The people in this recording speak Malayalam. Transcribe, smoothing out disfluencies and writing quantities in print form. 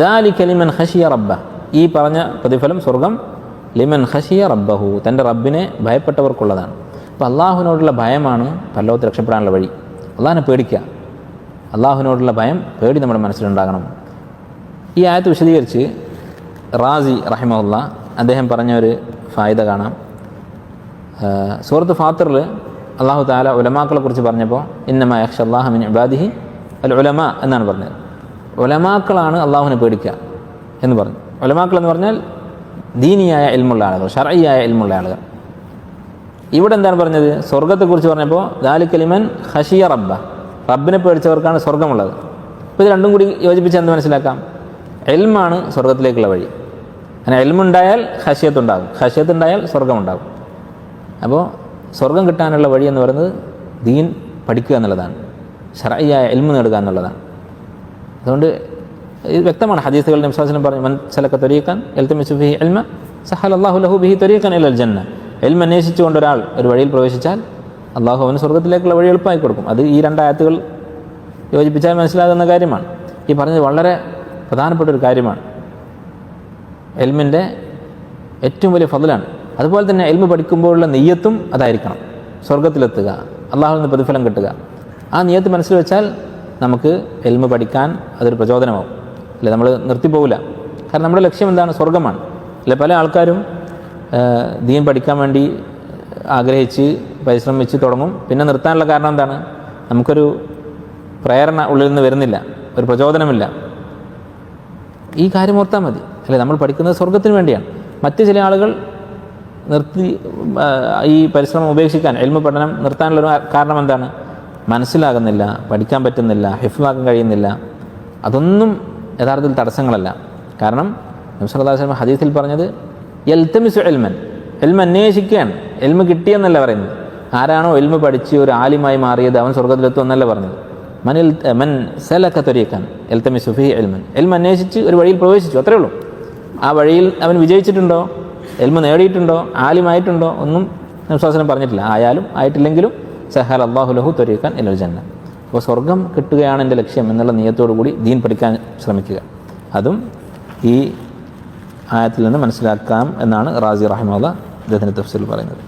ദാലിക ലിമൻ ഖശിയ റബ്ബ, ഈ പറഞ്ഞ പ്രതിഫലം സ്വർഗം ലിമൻ ഖശിയ റബ്ബഹു, തൻ്റെ റബ്ബിനെ ഭയപ്പെട്ടവർക്കുള്ളതാണ്. അപ്പോൾ അള്ളാഹുവിനോടുള്ള ഭയമാണ് പരലോകത്ത് രക്ഷപ്പെടാനുള്ള വഴി. അള്ളാഹിനെ പേടിക്കുക, അള്ളാഹുവിനോടുള്ള ഭയം, പേടി നമ്മുടെ മനസ്സിലുണ്ടാകണം. ഈ ആയത്ത് വിശദീകരിച്ച് റാസി റഹിമഹുല്ലാ അദ്ദേഹം പറഞ്ഞ ഒരു ഫായിദ കാണാം. സൂറത്ത് ഫാത്തിറിൽ അള്ളാഹു തആല ഉലമാക്കളെ കുറിച്ച് പറഞ്ഞപ്പോൾ ഇന്നമാ യഖ്ഷല്ലാഹ മിൻ ഇബാദിഹി അൽ ഉലമ എന്നാണ് പറഞ്ഞത്. ഉലമാക്കളാണ് അള്ളാഹുവിനെ പേടിക്കുക എന്ന് പറഞ്ഞു. ഉലമാക്കൾ എന്ന് പറഞ്ഞാൽ ദീനിയായ ഇൽമുള്ള ആളുകൾ, ശർഈയായ ഇൽമുള്ള ആളുകൾ. ഇവിടെ എന്താണ് പറഞ്ഞത്? സ്വർഗത്തെക്കുറിച്ച് പറഞ്ഞപ്പോൾ ദാലിക ലിമൻ ഖശിയ റബ്ബ, റബ്ബിനെ പേടിച്ചവർക്കാണ് സ്വർഗമുള്ളത്. അപ്പോൾ ഇത് രണ്ടും കൂടി യോജിപ്പിച്ച് എന്ത് മനസ്സിലാക്കാം? ഇൽമാണ് സ്വർഗത്തിലേക്കുള്ള വഴി. അങ്ങനെ ഇൽമുണ്ടായാൽ ഖശിയത്തുണ്ടാകും, ഖശിയത്തുണ്ടായാൽ സ്വർഗമുണ്ടാകും. അപ്പോൾ സ്വർഗം കിട്ടാനുള്ള വഴി എന്ന് പറയുന്നത് ദീൻ പഠിക്കുക എന്നുള്ളതാണ്, ശർഈയായ ഇൽമു നേടുക എന്നുള്ളതാണ്. അതുകൊണ്ട് ഇത് വ്യക്തമാണ്. ഹദീസുകളിൽ നബി സ്വല്ലല്ലാഹു അലൈഹി വസല്ലം പറഞ്ഞു, മൻ സലക തരീഖൻ യൽതമിസു ഫീഹി ഇൽമ സഹലല്ലാഹു ലഹു ബിഹി തരീഖൻ ഇലൽ ജന്ന. ഇൽമ അന്വേഷിച്ചുകൊണ്ട് ഒരാൾ ഒരു വഴിയിൽ പ്രവേശിച്ചാൽ അള്ളാഹു അവന് സ്വർഗത്തിലേക്കുള്ള വഴി എളുപ്പമായി കൊടുക്കും. അത് ഈ രണ്ടായത്തുകൾ യോജിപ്പിച്ചാൽ മനസ്സിലാകുന്ന കാര്യമാണ്. ഈ പറഞ്ഞത് വളരെ പ്രധാനപ്പെട്ട ഒരു കാര്യമാണ്. ഇൽമിൻ്റെ ഏറ്റവും വലിയ ഫضലാണ്. അതുപോലെ തന്നെ ഇൽമു പഠിക്കുമ്പോഴുള്ള നിയ്യത്തും അതായിരിക്കണം, സ്വർഗത്തിലെത്തുക, അള്ളാഹുവിൽ നിന്ന് പ്രതിഫലം കിട്ടുക. ആ നിയ്യത്ത് മനസ്സിൽ വെച്ചാൽ നമുക്ക് ഇൽമു പഠിക്കാൻ അതൊരു പ്രചോദനമാവും. അല്ലെ, നമ്മൾ നിർത്തിപ്പോവില്ല. കാരണം നമ്മുടെ ലക്ഷ്യം എന്താണ്? സ്വർഗമാണ്. അല്ലെ, പല ആൾക്കാരും ദീൻ പഠിക്കാൻ വേണ്ടി ആഗ്രഹിച്ച് പരിശ്രമിച്ച് തുടങ്ങും, പിന്നെ നിർത്താനുള്ള കാരണം എന്താണ്? നമുക്കൊരു പ്രേരണ ഉള്ളിൽ നിന്ന് വരുന്നില്ല, ഒരു പ്രചോദനമില്ല. ഈ കാര്യം ഓർത്താൽ മതി. അല്ലെ, നമ്മൾ പഠിക്കുന്നത് സ്വർഗത്തിന് വേണ്ടിയാണ്. മറ്റ് ചില ആളുകൾ നിർത്തി ഈ പരിശ്രമം ഉപേക്ഷിക്കാൻ, ഇൽമു പഠനം നിർത്താനുള്ളൊരു കാരണം എന്താണ്? മനസ്സിലാകുന്നില്ല, പഠിക്കാൻ പറ്റുന്നില്ല, ഹിഫ്ളാക്കാൻ കഴിയുന്നില്ല. അതൊന്നും യഥാർത്ഥത്തിൽ തടസ്സങ്ങളല്ല. കാരണം നബി സല്ലല്ലാഹു അലൈഹി വസല്ലം ഹദീസിൽ പറഞ്ഞത് യൽതമിസു ഇൽമൻ, ഇൽമ അന്വേഷിക്കുകയാണ്. ഇൽമ കിട്ടിയെന്നല്ല പറയുന്നത്. ആരാണോ ഇൽമ പഠിച്ച് ഒരു ആലിമായി മാറിയത് അവൻ സ്വർഗത്തിലെത്തും എന്നല്ല പറഞ്ഞത്. മൻ സലക തരീഖൻ യൽതമിസു ഫീഹി ഇൽമൻ, ഇൽമ അന്വേഷിച്ച് ഒരു വഴിയിൽ പ്രവേശിച്ചു, അത്രേ ഉള്ളൂ. ആ വഴിയിൽ അവൻ വിജയിച്ചിട്ടുണ്ടോ, ഇൽമ നേടിയിട്ടുണ്ടോ, ആലിമായിട്ടുണ്ടോ, ഒന്നും നബി സല്ലല്ലാഹു അലൈഹി വസല്ലം പറഞ്ഞിട്ടില്ല. ആയാലും ആയിട്ടില്ലെങ്കിലും സഹലല്ലാഹു ലഹു തരീഖൻ ഇലൽ ജന്ന. അപ്പോൾ സ്വർഗം കിട്ടുകയാണ് എൻ്റെ ലക്ഷ്യം എന്നുള്ള നിയത്തോടു കൂടി ദീൻ പഠിക്കാൻ ശ്രമിക്കുക. അതും ഈ ആയത്തിൽ നിന്ന് മനസ്സിലാക്കാം എന്നാണ് റാസി റഹിമഹുല്ലാഹ് അദ്ദേഹത്തിൻ്റെ തഫ്സീറിൽ പറയുന്നത്.